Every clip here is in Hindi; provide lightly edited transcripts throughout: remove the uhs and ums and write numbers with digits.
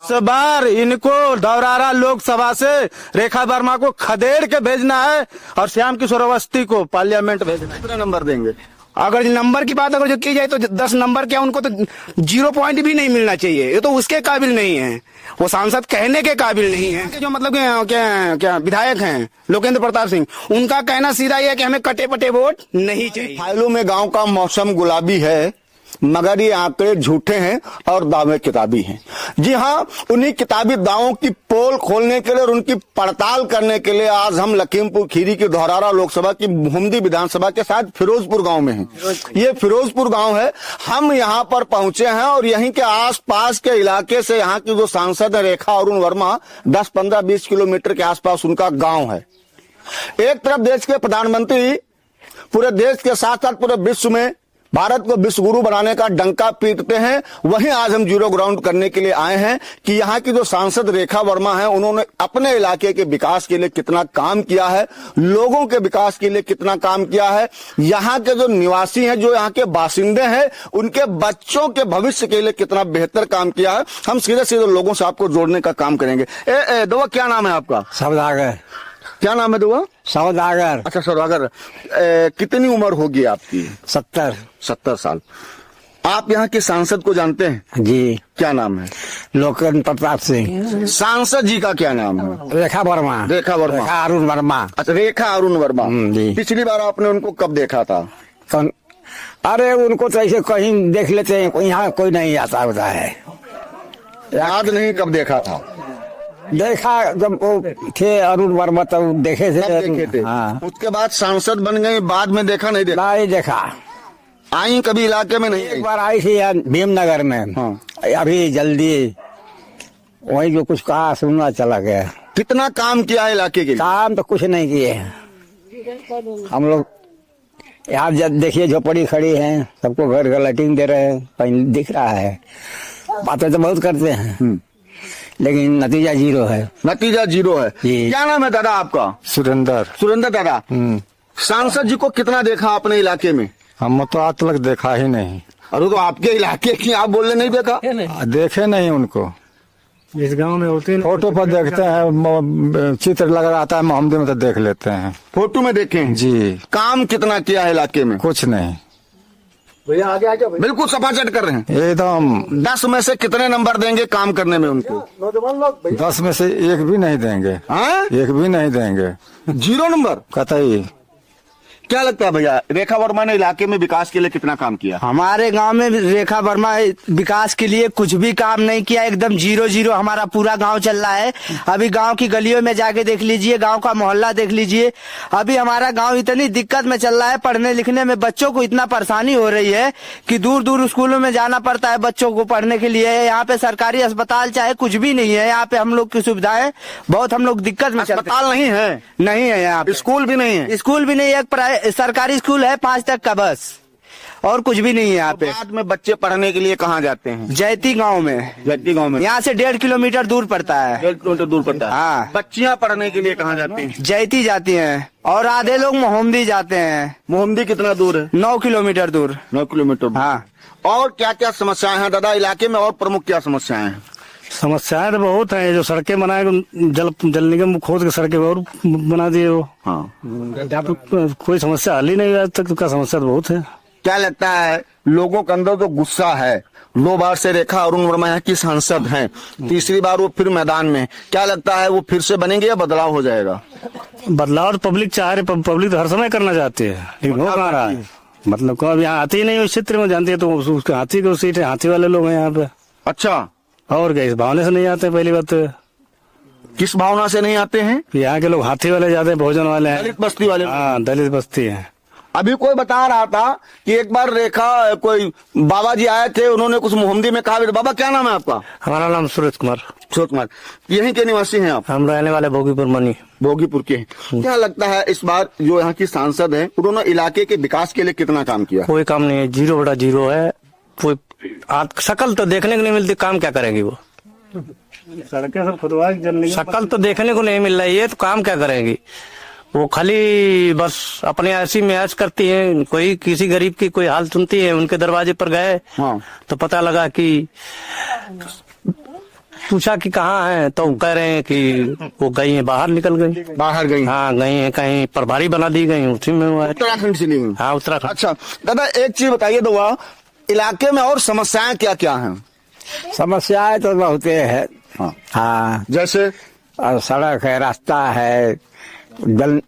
इस बार इनको धौरारा लोकसभा से रेखा वर्मा को खदेड़ के भेजना है और श्याम किशोर अवस्थी को पार्लियामेंट भेजना है। कितना नंबर देंगे? अगर नंबर की बात अगर जो की जाए तो 10 नंबर क्या, उनको तो 0 पॉइंट भी नहीं मिलना चाहिए। ये तो उसके काबिल नहीं है, वो सांसद कहने के काबिल नहीं है। जो मतलब क्या विधायक हैं लोकेंद्र प्रताप सिंह, उनका कहना सीधा ये है कि हमें कटे पटे वोट नहीं चाहिए। फाइलों में गांव का मौसम गुलाबी है, मगर ये आंकड़े झूठे हैं और दावे किताबी हैं। जी हाँ, उन्हीं किताबी दावों की पोल खोलने के लिए और उनकी पड़ताल करने के लिए आज हम लखीमपुर खीरी की धौरारा लोकसभा की मोहम्मदी विधानसभा के साथ फिरोजपुर गांव में हैं। ये फिरोजपुर गांव है, हम यहाँ पर पहुंचे हैं और यहीं के आसपास के इलाके से यहाँ की जो सांसद है रेखा अरुण वर्मा, 10, 15, 20 किलोमीटर के आसपास उनका गाँव है। एक तरफ देश के प्रधानमंत्री पूरे देश के साथ साथ पूरे विश्व में भारत को विश्व गुरु बनाने का डंका पीटते हैं, वहीं आज हम जीरो ग्राउंड करने के लिए आए हैं कि यहाँ की जो सांसद रेखा वर्मा है, उन्होंने अपने इलाके के विकास के लिए कितना काम किया है, लोगों के विकास के लिए कितना काम किया है, यहाँ के जो निवासी हैं, जो यहाँ के बासिंदे हैं, उनके बच्चों के भविष्य के लिए कितना बेहतर काम किया है। हम सीधे सीधे लोगों से आपको जोड़ने का काम करेंगे। दुआ, क्या नाम है आपका? सौदागर। क्या नाम है दुआ? सौदागर। अच्छा सौदागर, कितनी उम्र होगी आपकी? 70 साल। आप यहाँ के सांसद को जानते हैं? जी। क्या नाम है? लोकेंद्र प्रताप सिंह। सांसद जी का क्या नाम है? रेखा वर्मा। रेखा अरुण वर्मा। अच्छा, रेखा अरुण वर्मा जी। पिछली बार आपने उनको कब देखा था? अरे उनको तो ऐसे कहीं देख लेते हैं, यहाँ कोई नहीं आता होता है। याद नहीं कब देखा था? देखा जब वो थे अरुण वर्मा तब देखे थे। हाँ। उसके बाद सांसद बन गए, बाद में देखा नहीं? नहीं देखा। आई कभी इलाके में? नहीं। एक बार आई थी यार भीमनगर में। हाँ। अभी जल्दी वही जो कुछ कहा सुनना चला गया। कितना काम किया है इलाके के लिए? काम तो कुछ नहीं किए। हम लोग यहाँ देखिए झोपड़ी खड़ी है, सबको घर घर लाइटिंग दे रहे हैं, कहीं दिख रहा है। बातें तो बहुत करते हैं लेकिन नतीजा 0 है। नतीजा 0 है। क्या नाम है दादा आपका? सुरेंद्र दादा। सांसद जी को कितना देखा आपने इलाके में? हम तो आज तक देखा ही नहीं। अरे तो आपके इलाके की आप बोल रहे नहीं देखा? देखे नहीं उनको। इस गांव में होते हैं, फोटो पर देखते हैं, चित्र लग रहा आता है मोहम्मदी में तो देख लेते हैं। फोटो में देखे जी। काम कितना किया है इलाके में? कुछ नहीं। भैया आगे आ जाओ। बिल्कुल सफाचट कर रहे हैं एकदम। 10 में से कितने नंबर देंगे काम करने में उनको? 10 में से 1 भी नहीं देंगे। हाँ? 1 भी नहीं देंगे। 0 नंबर कतई। क्या लगता है भैया, रेखा वर्मा ने इलाके में विकास के लिए कितना काम किया? हमारे गांव में रेखा वर्मा विकास के लिए कुछ भी काम नहीं किया। एकदम 0 हमारा पूरा गांव चल रहा है। अभी गांव की गलियों में जाके देख लीजिए, गांव का मोहल्ला देख लीजिए। अभी हमारा गांव इतनी दिक्कत में चल रहा है, पढ़ने लिखने में बच्चों को इतना परेशानी हो रही है कि दूर दूर स्कूलों में जाना पड़ता है बच्चों को पढ़ने के लिए। यहाँ पे सरकारी अस्पताल चाहे कुछ भी नहीं है। यहाँ पे हम लोग की सुविधाएं बहुत, हम लोग दिक्कत में। अस्पताल नहीं है? नहीं है यहाँ पे। स्कूल भी नहीं है? स्कूल भी नहीं है, सरकारी स्कूल है 5 तक का बस, और कुछ भी नहीं है यहाँ पे। बाद में बच्चे पढ़ने के लिए कहाँ जाते हैं? जैती गांव में। जैती गांव में यहाँ से 1.5 किलोमीटर दूर पड़ता है। 1.5 किलोमीटर दूर पड़ता है। हाँ। बच्चियाँ पढ़ने के लिए कहाँ जाती हैं? जैती जाती हैं और आधे लोग मोहम्मदी जाते हैं। मोहम्मदी कितना दूर है? 9 किलोमीटर दूर। 9 किलोमीटर। हाँ। और क्या क्या समस्याएं हैं दादा इलाके में, और प्रमुख क्या समस्याएं हैं? समस्याएं तो बहुत है। जो सड़कें बनाए, जल निगम खोद के सड़कें और बना दिए वो। हाँ। यहाँ पे कोई समस्या हल ही नहीं आज तक का। समस्या तो बहुत है। क्या लगता है लोगों के अंदर तो गुस्सा है? 2 बार से रेखा अरुण वर्मा यहाँ की सांसद हैं, तीसरी बार वो फिर मैदान में। क्या लगता है वो फिर से बनेंगे या बदलाव हो जाएगा? बदलाव तो पब्लिक चाह रही, पब्लिक तो हर समय करना चाहती है, लेकिन हो कहाँ रहा है। मतलब को अब यहाँ आती ही नहीं उस क्षेत्र में, जानती है तो उसके हाथी की सीट है, हाथी वाले लोग हैं यहाँ पे। अच्छा, और क्या इस भावना से नहीं आते? पहली बात तो किस भावना से नहीं आते हैं? यहाँ के लोग हाथी वाले जाते हैं, भोजन वाले हैं, दलित बस्ती वाले। हाँ, दलित बस्ती है। अभी कोई बता रहा था कि एक बार रेखा कोई बाबा जी आए थे, उन्होंने कुछ मोहम्मदी में कहा। बाबा क्या नाम है आपका? हमारा नाम सूरज कुमार। यहीं के निवासी हैं आप? हम रहने वाले भोगीपुर मनी। भोगीपुर के हैं। क्या लगता है इस बार जो यहाँ की सांसद है, उन्होंने इलाके के विकास के लिए कितना काम किया? कोई काम नहीं है, 0/0 है। कोई शकल तो देखने को नहीं मिलती, काम क्या करेंगी वो? सड़कें सब खुदवा, शकल तो देखने को नहीं मिल रही है, तो काम क्या करेंगी वो? खाली बस अपने ऐसी में ऐश करती है। कोई किसी गरीब की कोई हाल सुनती है, उनके दरवाजे पर गए। हाँ। तो पता लगा कि पूछा कि कहाँ है, तो कह रहे हैं कि वो गई हैं, बाहर निकल गई। बाहर गई? हाँ गई हैं, कहीं प्रभारी बना दी गई, उसी में हुआ है। उत्तराखंड से नहीं हुई? हाँ उत्तराखंड। अच्छा दादा, एक चीज बताइए दुआ, इलाके में और समस्याएं क्या क्या हैं? समस्याएं तो बहुत है। हाँ, जैसे सड़क है, रास्ता है, जल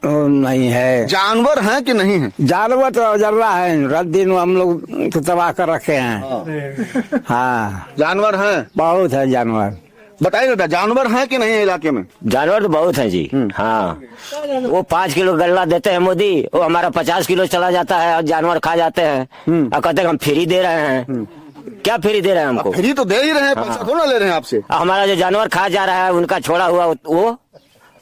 नहीं है। जानवर हैं कि नहीं है? जानवर तो जर्रा है, रात दिन हम लोग तो तबाह कर रखे हैं। हाँ, जानवर हैं, बहुत है जानवर। बताइए दादा, जानवर हैं कि नहीं है इलाके में? जानवर तो बहुत है जी। हाँ, वो 5 किलो गल्ला देते हैं मोदी, वो हमारा 50 किलो चला जाता है और जानवर खा जाते हैं और कहते हैं हम फ्री दे रहे हैं। क्या फ्री दे रहे हैं हमको? फ्री तो दे ही रहे हैं, पैसा थोड़ा ले रहे हैं आपसे। हमारा जो जानवर खा जा रहा है, उनका छोड़ा हुआ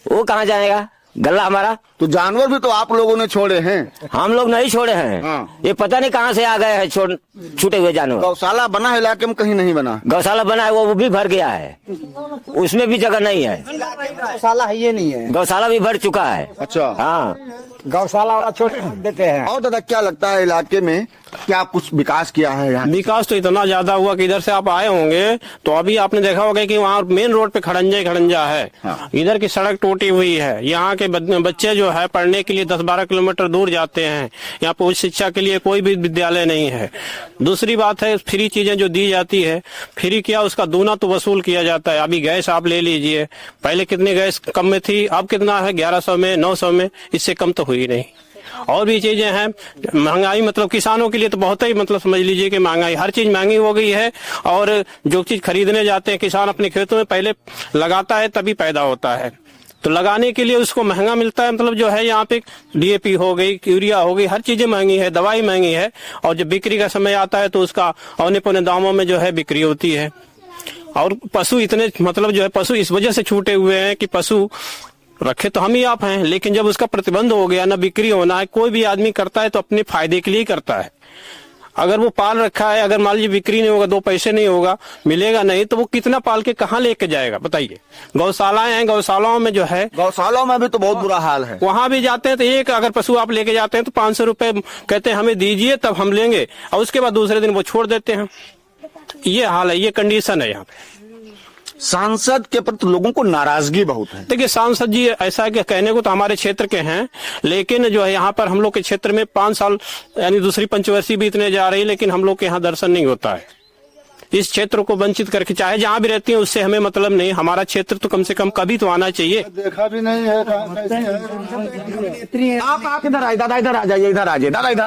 वो कहाँ जाएगा गल्ला हमारा? तो जानवर भी तो आप लोगों ने छोड़े हैं। हम लोग नहीं छोड़े हैं। हाँ। ये पता नहीं कहाँ से आ गए हैं छूटे हुए जानवर। गौशाला बना है इलाके में, कहीं नहीं बना? गौशाला बना है, वो भी भर गया है, उसमें भी जगह नहीं है। गौशाला है ये नहीं है। गौशाला भी भर चुका है। अच्छा। हाँ, गौशाला वाला छोड़ देते हैं। और दादा क्या लगता है इलाके में क्या कुछ विकास किया है यहाँ? विकास तो इतना ज्यादा हुआ कि इधर से आप आए होंगे तो अभी आपने देखा होगा कि वहाँ मेन रोड पे खड़ंजा है। हाँ। इधर की सड़क टूटी हुई है। यहाँ के बच्चे जो है पढ़ने के लिए 10-12 किलोमीटर दूर जाते हैं। यहाँ पे उच्च शिक्षा के लिए कोई भी विद्यालय नहीं है। दूसरी बात है, फ्री चीजें जो दी जाती है, फ्री किया उसका दूना तो वसूल किया जाता है। अभी गैस आप ले लीजिए, पहले कितनी गैस कम में थी, अब कितना है? 1100 में, 900 में, इससे कम तो हुई नहीं। और भी चीजें हैं, महंगाई मतलब किसानों के लिए तो बहुत ही मतलब समझ लीजिए कि महंगाई, हर चीज महंगी हो गई है। और जो चीज खरीदने जाते हैं किसान अपने खेतों में पहले लगाता है तभी पैदा होता है, तो लगाने के लिए उसको महंगा मिलता है। मतलब जो है यहाँ पे DAP हो गई, यूरिया हो गई, हर चीजें महंगी है, दवाई महंगी है। और जब बिक्री का समय आता है तो उसका औने पौने दामों में जो है बिक्री होती है। और पशु इतने मतलब जो है पशु इस वजह से छूटे हुए हैं कि पशु रखे तो हम ही आप हैं, लेकिन जब उसका प्रतिबंध हो गया, ना बिक्री होना है, कोई भी आदमी करता है तो अपने फायदे के लिए करता है। अगर वो पाल रखा है, अगर मान लीजिए बिक्री नहीं होगा, 2 पैसे नहीं होगा, मिलेगा नहीं, तो वो कितना पाल के कहाँ लेके जाएगा बताइए? गौशालाएं हैं, गौशालाओं में जो है, गौशालाओं में भी तो बहुत बुरा हाल है। वहां भी जाते हैं तो एक अगर पशु आप लेके जाते हैं तो 500 रुपए कहते हैं हमें दीजिए तब हम लेंगे, और उसके बाद दूसरे दिन वो छोड़ देते हैं। ये हाल है, ये कंडीशन है यहाँ पे। सांसद के प्रति लोगों को नाराजगी बहुत है। देखिए सांसद जी ऐसा है कि कहने को तो हमारे क्षेत्र के हैं, लेकिन जो है यहाँ पर हम लोग के क्षेत्र में 5 साल यानी दूसरी पंचवर्षीय बीतने जा रही है, लेकिन हम लोग के यहाँ दर्शन नहीं होता है। इस क्षेत्र को वंचित करके, चाहे जहाँ भी रहती है उससे हमें मतलब नहीं, हमारा क्षेत्र तो कम से कम कभी तो आना चाहिए। देखा भी नहीं है। आप इधर आइए दादा, इधर आ जाइए, इधर आ जाइए दादा, इधर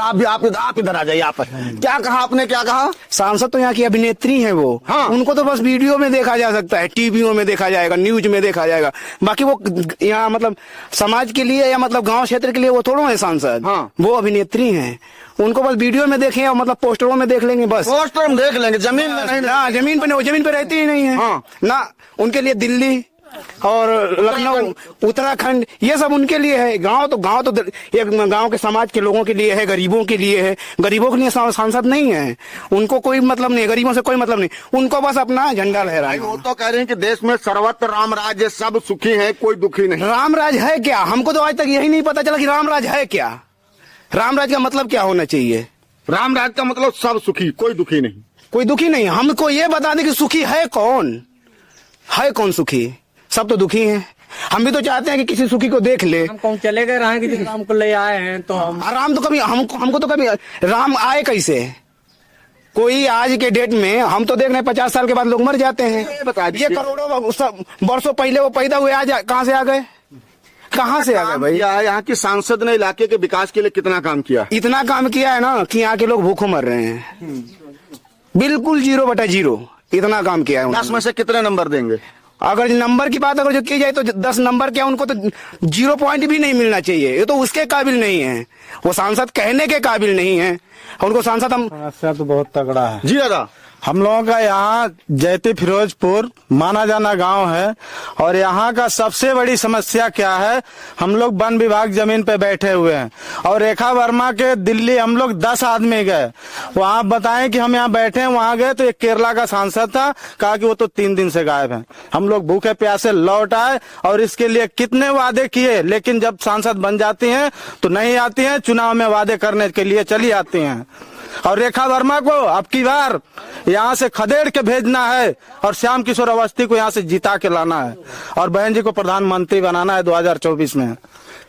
आप इधर आ जाइए। आप क्या कहा आपने, क्या कहा? सांसद तो यहाँ की अभिनेत्री हैं वो। हाँ। उनको तो बस वीडियो में देखा जा सकता है, टीवियों में देखा जाएगा, न्यूज में देखा जाएगा, बाकी वो यहाँ मतलब समाज के लिए या मतलब गांव क्षेत्र के लिए वो थोड़ा है सांसद। हाँ। वो अभिनेत्री हैं, उनको बस वीडियो में देखें और मतलब पोस्टरों में देख लेंगे बस। पोस्टर में देख लेंगे, जमीन में नहीं। ना जमीन पे नहीं, वो जमीन पे रहती ही नहीं है। हाँ। ना उनके लिए दिल्ली और लखनऊ, उत्तराखंड, ये सब उनके लिए है। गांव तो एक गांव के समाज के लोगों के लिए है, गरीबों के लिए है। गरीबों के लिए सांसद नहीं है, उनको कोई मतलब नहीं, गरीबों से कोई मतलब नहीं, उनको बस अपना झंडा लहराना। वो तो कह रहे हैं कि देश में सर्वत्र राम राज्य, सब सुखी है, कोई दुखी नहीं। राम राज है क्या? हमको तो आज तक यही नहीं पता चला कि राम राज है क्या। राम राज का मतलब क्या होना चाहिए? राम राज्य का मतलब सब सुखी, कोई दुखी नहीं। कोई दुखी नहीं। हमको ये बता दें कि सुखी है कौन? है कौन सुखी? सब तो दुखी हैं। हम भी तो चाहते हैं कि किसी सुखी को देख ले। हम कौन चले गए रहे, किसी राम को ले आए हैं तो हम राम तो कभी हमको तो कभी राम आए कैसे? कोई आज के डेट में हम तो देख रहे हैं 50 साल के बाद लोग मर जाते हैं। ये करोड़ों वर्षों पहले वो पैदा हुए, आज कहाँ से आ गए? कहाँ से आ गए भाई? यहाँ की सांसद ने इलाके के विकास के लिए कितना काम किया? इतना काम किया है ना कि यहाँ के लोग भूखों मर रहे हैं। बिल्कुल 0/0 इतना काम किया है। 10 में से कितने नंबर देंगे? अगर नंबर की बात अगर जो की जाए तो 10 नंबर क्या, उनको तो 0 पॉइंट भी नहीं मिलना चाहिए। ये तो उसके काबिल नहीं है, वो सांसद कहने के काबिल नहीं है। उनको सांसद हम समस्या तो बहुत तगड़ा है जी दादा। हम लोगों का यहाँ जैती फिरोजपुर माना जाना गांव है, और यहाँ का सबसे बड़ी समस्या क्या है, हम लोग वन विभाग जमीन पे बैठे हुए हैं, और रेखा वर्मा के दिल्ली हम लोग 10 आदमी गए। वहाँ बताएं कि हम यहाँ बैठे हैं, वहाँ गए तो एक केरला का सांसद था, कहा कि वो तो 3 दिन से गायब है। हम लोग भूखे प्यासे लौट आए, और इसके लिए कितने वादे किए, लेकिन जब सांसद बन जाती हैं तो नहीं आती हैं, चुनाव में वादे करने के लिए चली आती हैं। और रेखा वर्मा को अब की बार यहाँ से खदेड़ के भेजना है और श्याम किशोर अवस्थी को यहाँ से जिता के लाना है और बहन जी को प्रधानमंत्री बनाना है 2024 में।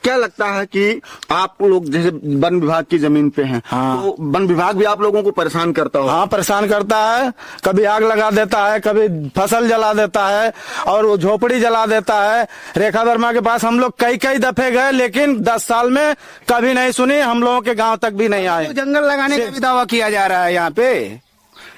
क्या लगता है कि आप लोग जैसे वन विभाग की जमीन पे हैं, हाँ। तो वन विभाग भी आप लोगों को परेशान करता हो? हाँ, परेशान करता है, कभी आग लगा देता है, कभी फसल जला देता है और वो झोपड़ी जला देता है। रेखा वर्मा के पास हम लोग कई दफे गए, लेकिन 10 साल में कभी नहीं सुनी, हम लोगों के गांव तक भी नहीं आए। जंगल लगाने का भी दावा किया जा रहा है यहाँ पे।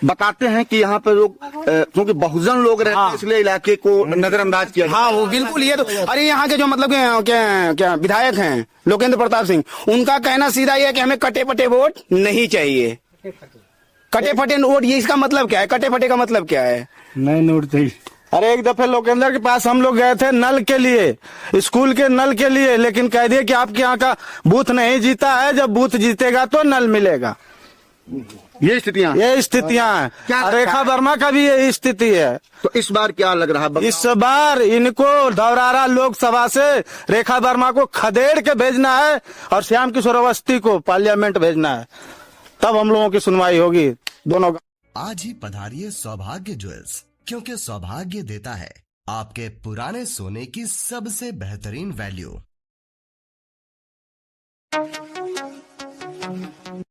बताते हैं कि यहाँ पे लोग क्योंकि बहुजन लोग रहते हैं, इसलिए इलाके को नजरअंदाज किया। हाँ, वो बिल्कुल। ये तो अरे यहाँ के जो मतलब क्या विधायक हैं लोकेंद्र प्रताप सिंह, उनका कहना सीधा ये है कि हमें कटे फटे वोट नहीं चाहिए। कटे फटे वोट, ये इसका मतलब क्या है? कटे फटे का मतलब क्या है? नहीं नोट चाहिए। अरे एक दफे लोकेंद्र के पास हम लोग गए थे नल के लिए, स्कूल के नल के लिए, लेकिन कह दिए कि आपके यहाँ का बूथ नहीं जीता है, जब बूथ जीतेगा तो नल मिलेगा। ये स्थितियां हैं। रेखा वर्मा का भी यही स्थिति है। तो इस बार क्या लग रहा है? इस बार इनको धौरारा लोकसभा से रेखा वर्मा को खदेड़ के भेजना है और श्याम किशोर अवस्थी को पार्लियामेंट भेजना है, तब हम लोगों की सुनवाई होगी दोनों। आज ही पधारिए सौभाग्य ज्वेल्स, क्योंकि सौभाग्य देता है आपके पुराने सोने की सबसे बेहतरीन वैल्यू।